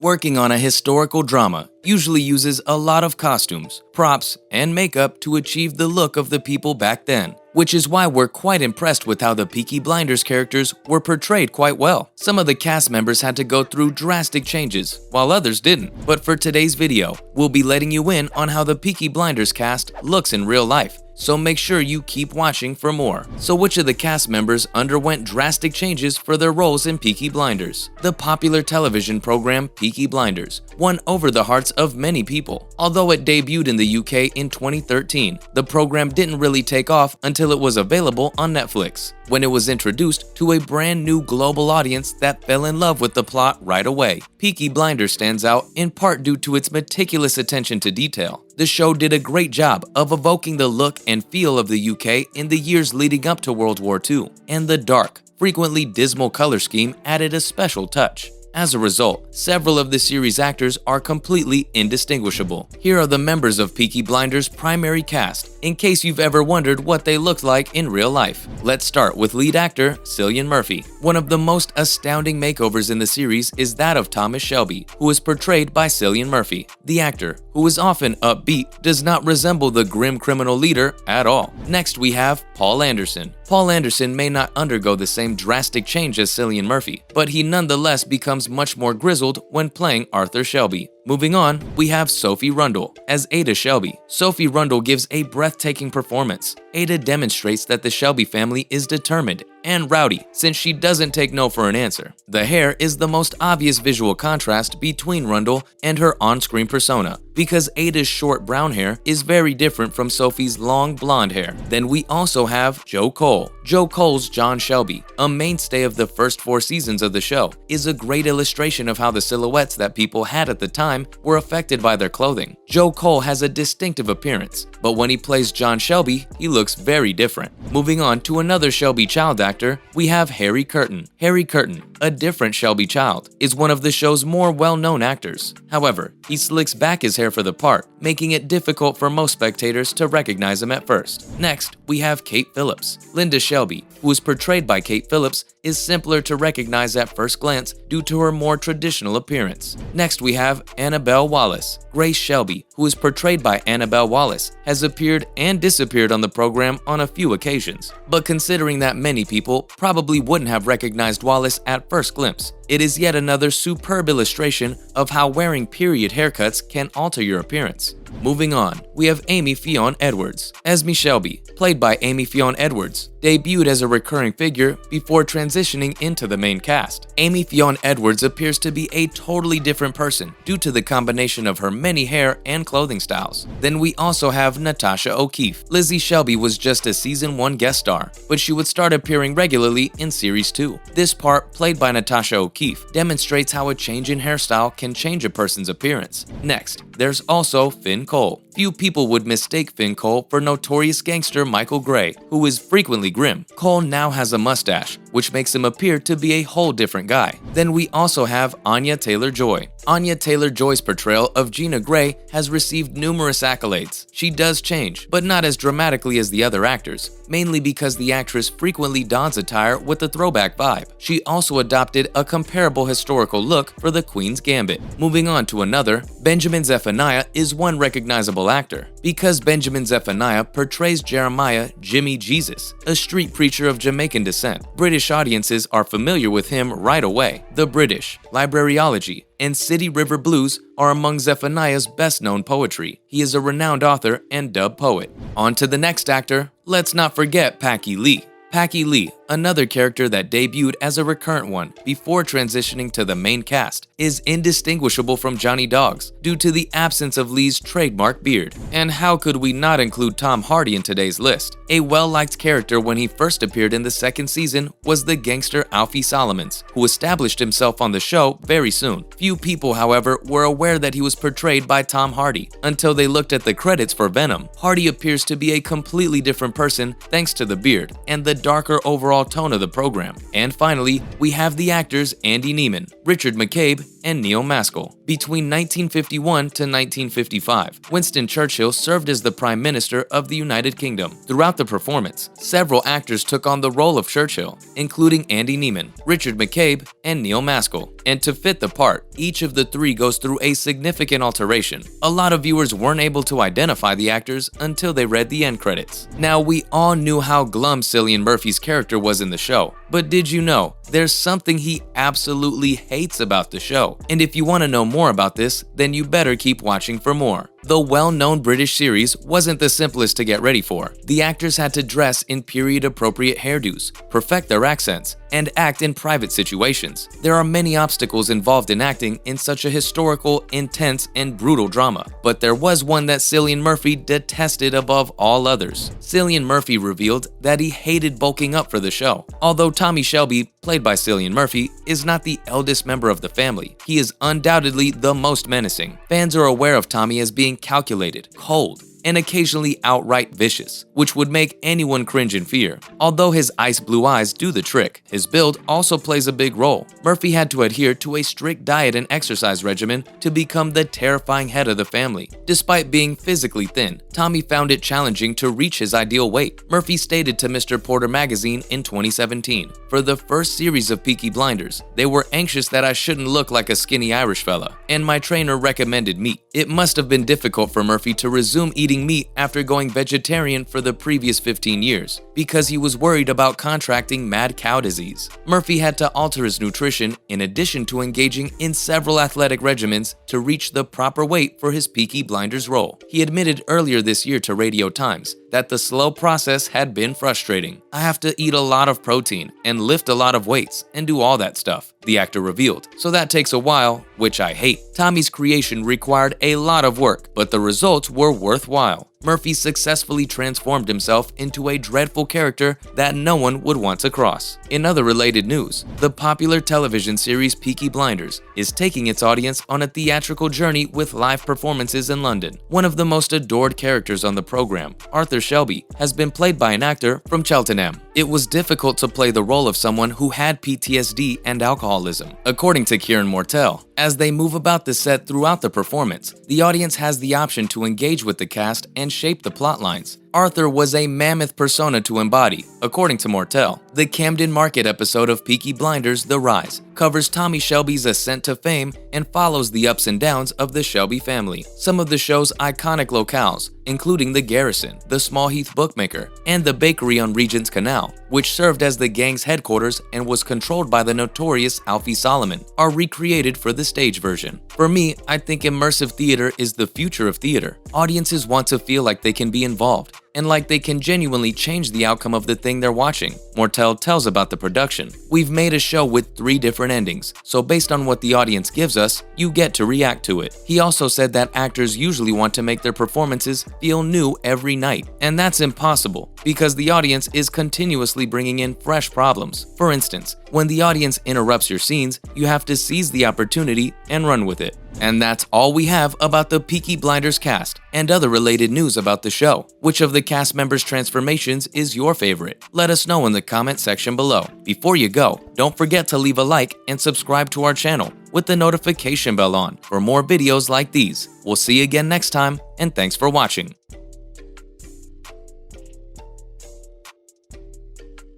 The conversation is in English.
Working on a historical drama usually uses a lot of costumes, props, and makeup to achieve the look of the people back then, which is why we're quite impressed with how the Peaky Blinders characters were portrayed quite well. Some of the cast members had to go through drastic changes, while others didn't. But for today's video, we'll be letting you in on how the Peaky Blinders cast looks in real life, so make sure you keep watching for more. So which of the cast members underwent drastic changes for their roles in Peaky Blinders? The popular television program Peaky Blinders won over the hearts of many people. Although it debuted in the UK in 2013, the program didn't really take off until it was available on Netflix, when it was introduced to a brand new global audience that fell in love with the plot right away. Peaky Blinders stands out in part due to its meticulous attention to detail. The show did a great job of evoking the look and feel of the UK in the years leading up to World War II, and the dark, frequently dismal color scheme added a special touch. As a result, several of the series' actors are completely indistinguishable. Here are the members of Peaky Blinders' primary cast, in case you've ever wondered what they looked like in real life. Let's start with lead actor Cillian Murphy. One of the most astounding makeovers in the series is that of Thomas Shelby, who is portrayed by Cillian Murphy. The actor, who is often upbeat, does not resemble the grim criminal leader at all. Next, we have Paul Anderson. Paul Anderson may not undergo the same drastic change as Cillian Murphy, but he nonetheless becomes much more grizzled when playing Arthur Shelby. Moving on, we have Sophie Rundle as Ada Shelby. Sophie Rundle gives a breathtaking performance. Ada demonstrates that the Shelby family is determined and rowdy, since she doesn't take no for an answer. The hair is the most obvious visual contrast between Rundle and her on-screen persona, because Ada's short brown hair is very different from Sophie's long blonde hair. Then we also have Joe Cole. Joe Cole's John Shelby, a mainstay of the first 4 seasons of the show, is a great illustration of how the silhouettes that people had at the time were affected by their clothing. Joe Cole has a distinctive appearance, but when he plays John Shelby, he looks very different. Moving on to another Shelby child actor, we have Harry Curtin. Harry Curtin, a different Shelby child, is one of the show's more well-known actors. However, he slicks back his hair for the part, making it difficult for most spectators to recognize him at first. Next, we have Kate Phillips. Linda Shelby, who is portrayed by Kate Phillips, is simpler to recognize at first glance due to her more traditional appearance. Next, we have Annabelle Wallace. Grace Shelby, who is portrayed by Annabelle Wallace, has appeared and disappeared on the program on a few occasions. But considering that many people probably wouldn't have recognized Wallace at first glimpse, it is yet another superb illustration of how wearing period haircuts can alter your appearance. Moving on, we have Amy Fionn Edwards. Esme Shelby, played by Amy Fionn Edwards, debuted as a recurring figure before transitioning into the main cast. Amy Fionn Edwards appears to be a totally different person due to the combination of her many hair and clothing styles. Then we also have Natasha O'Keefe. Lizzie Shelby was just a season 1 guest star, but she would start appearing regularly in series 2. This part, played by Natasha O'Keefe, demonstrates how a change in hairstyle can change a person's appearance. Next, there's also Finn Cole. Few people would mistake Finn Cole for notorious gangster Michael Gray, who is frequently grim. Cole now has a mustache, which makes him appear to be a whole different guy. Then we also have Anya Taylor-Joy. Anya Taylor-Joy's portrayal of Gina Gray has received numerous accolades. She does change, but not as dramatically as the other actors, mainly because the actress frequently dons attire with a throwback vibe. She also adopted a comparable historical look for the Queen's Gambit. Moving on to another, Benjamin Zephaniah is one recognizable actor, because Benjamin Zephaniah portrays Jeremiah Jimmy Jesus, a street preacher of Jamaican descent. British audiences are familiar with him right away. The British, Librariology, and City River Blues are among Zephaniah's best-known poetry. He is a renowned author and dub poet. On to the next actor, let's not forget Packy Lee. Packy Lee, another character that debuted as a recurrent one before transitioning to the main cast, is indistinguishable from Johnny Dogs due to the absence of Lee's trademark beard. And how could we not include Tom Hardy in today's list? A well-liked character when he first appeared in the 2nd season was the gangster Alfie Solomons, who established himself on the show very soon. Few people, however, were aware that he was portrayed by Tom Hardy until they looked at the credits for Venom. Hardy appears to be a completely different person thanks to the beard and the darker overall tone of the program. And finally, we have the actors Andy Neiman, Richard McCabe, and Neil Maskell. Between 1951 to 1955, Winston Churchill served as the Prime Minister of the United Kingdom. Throughout the performance, several actors took on the role of Churchill, including Andy Neiman, Richard McCabe, and Neil Maskell. And to fit the part, each of the three goes through a significant alteration. A lot of viewers weren't able to identify the actors until they read the end credits. Now, we all knew how glum Cillian Murphy's character was in the show, but did you know there's something he absolutely hates about the show? And if you want to know more about this, then you better keep watching for more. The well-known British series wasn't the simplest to get ready for. The actors had to dress in period-appropriate hairdos, perfect their accents, and act in private situations. There are many obstacles involved in acting in such a historical, intense, and brutal drama, but there was one that Cillian Murphy detested above all others. Cillian Murphy revealed that he hated bulking up for the show. Although Tommy Shelby, played by Cillian Murphy, is not the eldest member of the family, he is undoubtedly the most menacing. Fans are aware of Tommy as being calculated, cold, and occasionally outright vicious, which would make anyone cringe in fear. Although his ice blue eyes do the trick, his build also plays a big role. Murphy had to adhere to a strict diet and exercise regimen to become the terrifying head of the family. Despite being physically thin, Tommy found it challenging to reach his ideal weight. Murphy stated to Mr. Porter magazine in 2017, "For the first series of Peaky Blinders, they were anxious that I shouldn't look like a skinny Irish fella, and my trainer recommended meat." It must have been difficult for Murphy to resume eating meat after going vegetarian for the previous 15 years, because he was worried about contracting mad cow disease. Murphy had to alter his nutrition in addition to engaging in several athletic regimens to reach the proper weight for his Peaky Blinders role. He admitted earlier this year to Radio Times that the slow process had been frustrating. "I have to eat a lot of protein and lift a lot of weights and do all that stuff," the actor revealed. "So that takes a while, which I hate." Tommy's creation required a lot of work, but the results were worthwhile. Murphy successfully transformed himself into a dreadful character that no one would want to cross. In other related news, the popular television series Peaky Blinders is taking its audience on a theatrical journey with live performances in London. One of the most adored characters on the program, Arthur Shelby, has been played by an actor from Cheltenham. It was difficult to play the role of someone who had PTSD and alcoholism, according to Kieran Mortell. As they move about the set throughout the performance, the audience has the option to engage with the cast and shape the plot lines. Arthur was a mammoth persona to embody, according to Mortell. The Camden Market episode of Peaky Blinders The Rise covers Tommy Shelby's ascent to fame and follows the ups and downs of the Shelby family. Some of the show's iconic locales, including the Garrison, the Small Heath Bookmaker, and the bakery on Regent's Canal, which served as the gang's headquarters and was controlled by the notorious Alfie Solomon, are recreated for the stage version. For me, I think immersive theater is the future of theater. Audiences want to feel like they can be involved, and like they can genuinely change the outcome of the thing they're watching. Mortell tells about the production. "We've made a show with 3 different endings, so based on what the audience gives us, you get to react to it." He also said that actors usually want to make their performances feel new every night, and that's impossible because the audience is continuously bringing in fresh problems. For instance, when the audience interrupts your scenes, you have to seize the opportunity and run with it. And that's all we have about the Peaky Blinders cast and other related news about the show. Which of the cast members' transformations is your favorite? Let us know in the comment section below. Before you go, don't forget to leave a like and subscribe to our channel with the notification bell on for more videos like these. We'll see you again next time, and thanks for watching.